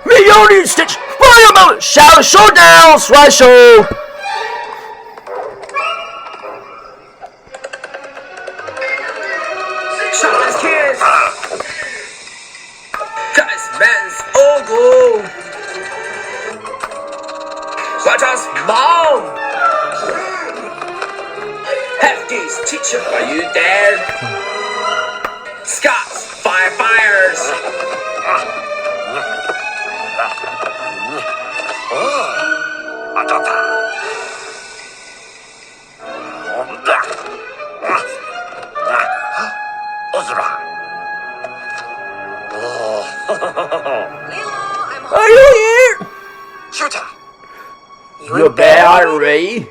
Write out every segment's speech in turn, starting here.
Leroy Stitch, Fire Mode, Showdown, Slideshow. Shaman's kiss. Guys, man's all go. Watch us, mom. Hefty's teacher, are you there? Scott's firefighters. Are you here? You battery.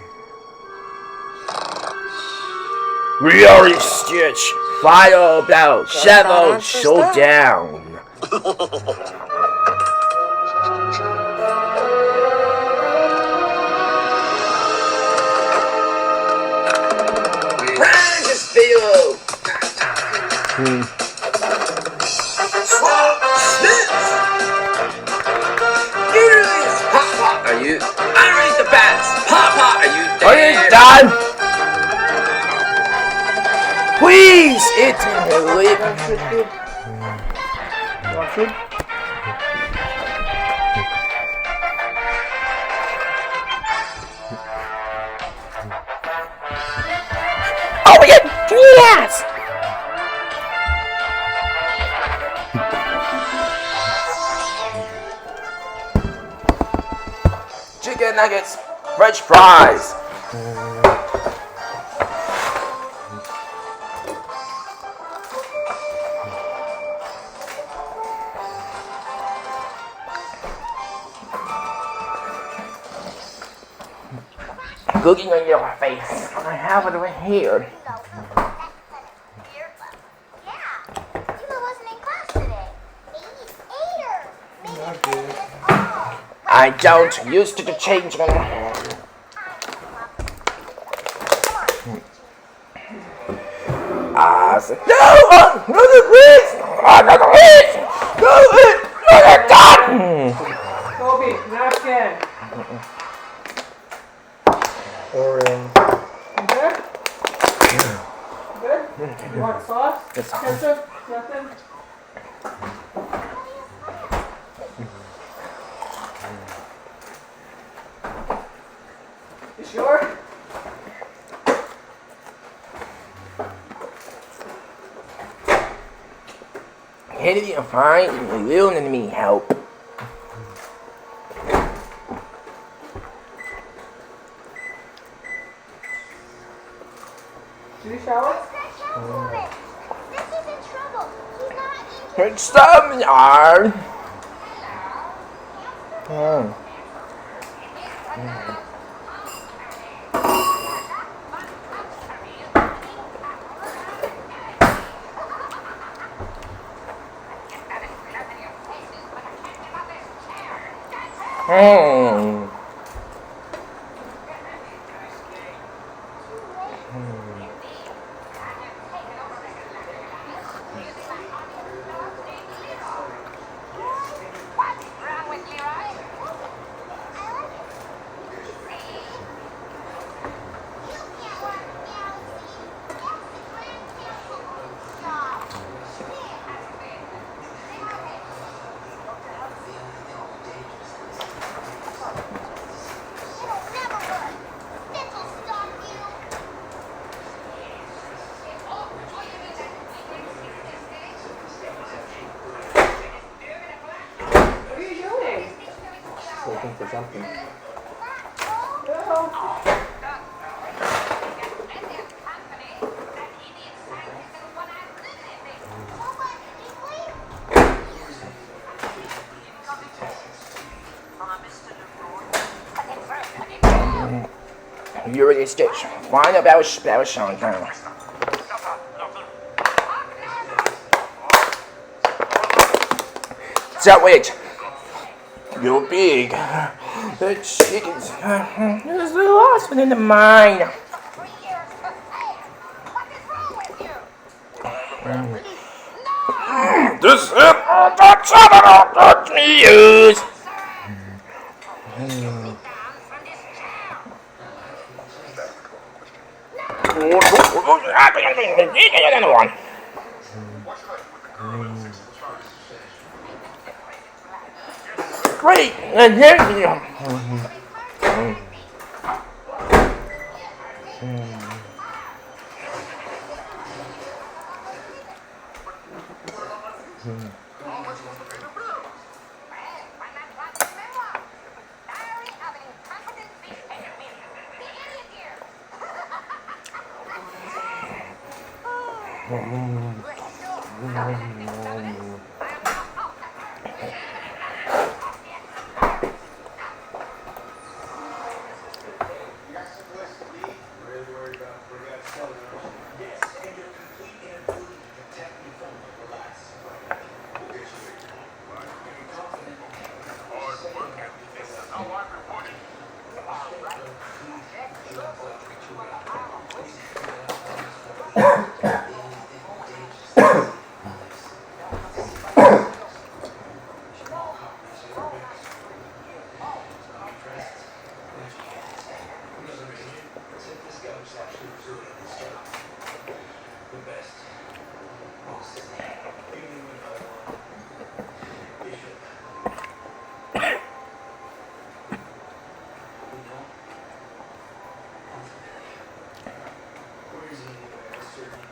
Leroy Stitch, Fire Bell, Showdown. Precious video. Swap Smith. Papa, are you? I read the bats. Papa, are you there? Are you done? Please, it's me. Oh yeah, yes. Chicken nuggets, French fries. Cooking on your face. I have it over here. I don't used to change my no! Another piece! Another piece! Another gun! Kobe, napkin. Orange. You good? Good? You want sauce? Yes. Ketchup? Nothing? You sure? Kennedy and fine, you will need me help. Did you shower? It's some yard. Looking for something. No. You already stitched. Find about Showdown. So wait. You're big. The chickens. There's the last one in the mine. This is the channel that we use. Another one. Great. And here you go.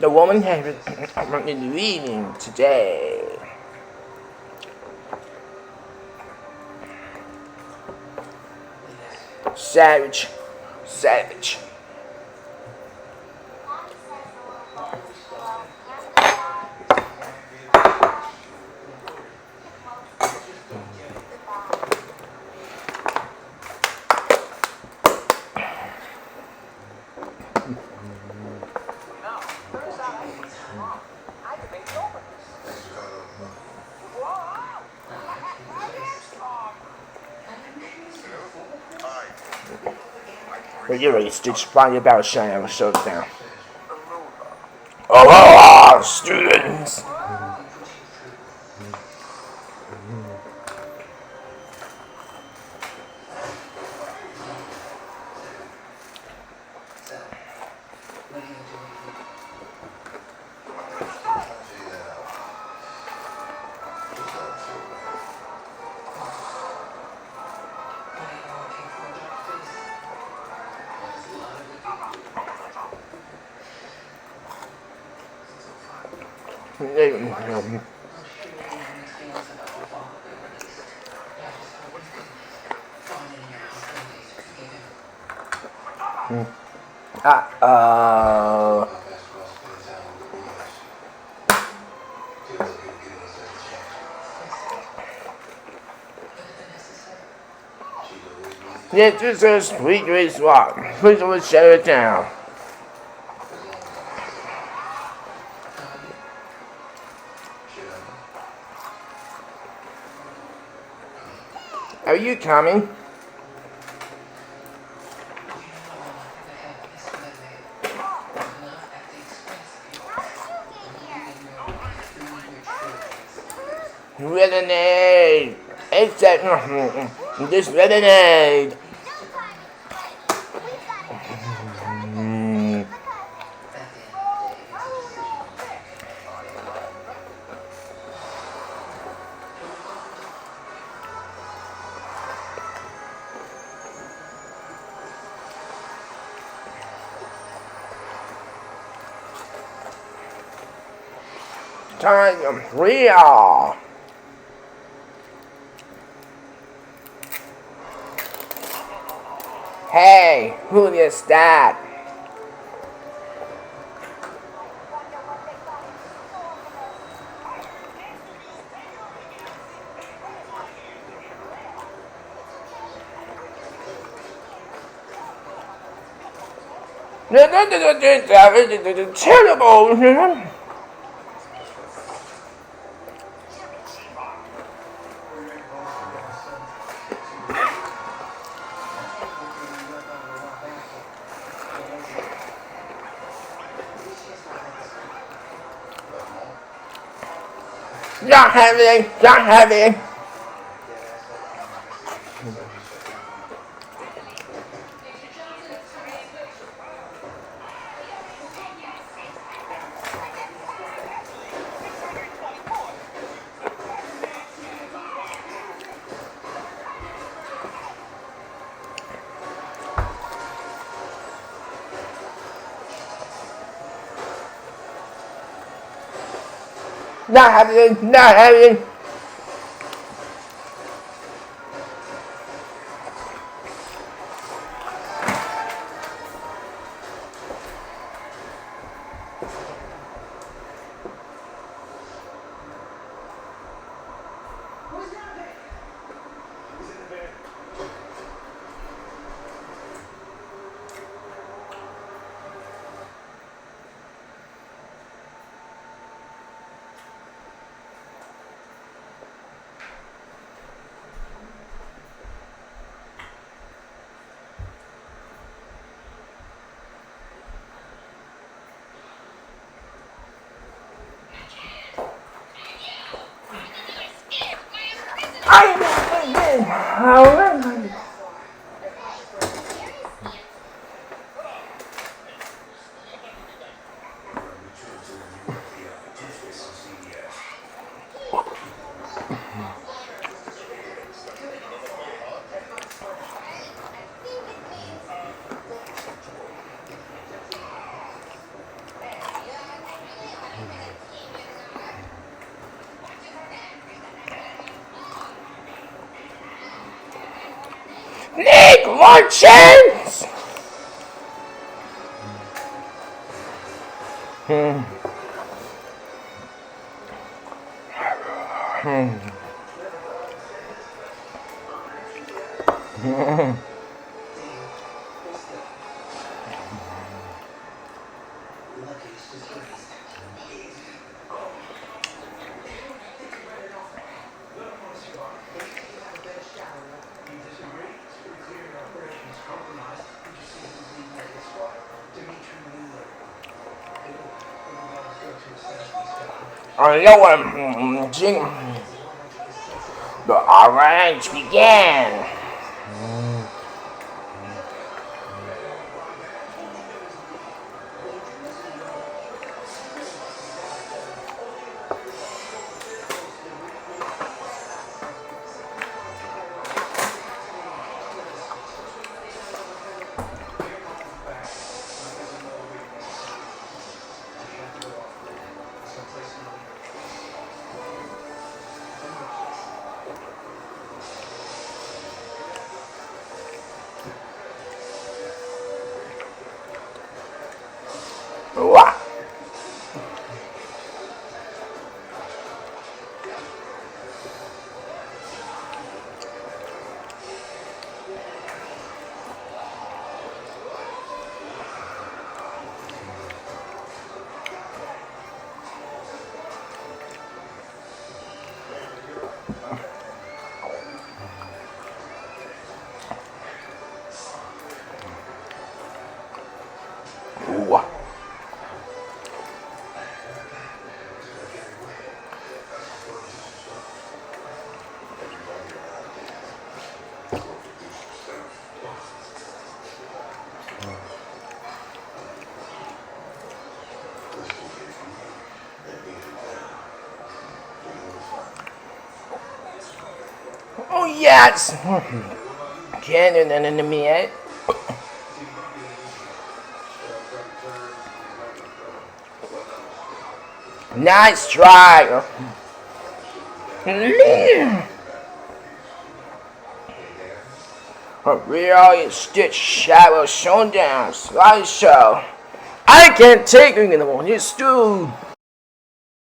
The woman has been reading today. Savage. Savage. Leroy Stitch finally about Showdown. Showdown. Aloha, students! Yeah, this is a sweet great swap. Please don't shut it down. Are you coming? Renegade! Except this renegade! Time real! Hey, who is that? Terrible! Not having, not having. Not happening, not happening. Nick, one chance! I know what the orange began. Wow. Wow. Oh yes! Cannon and enemy yet. Nice try. Leroy Stitch Shadow Showdown Slideshow. I can't take it anymore. This dude.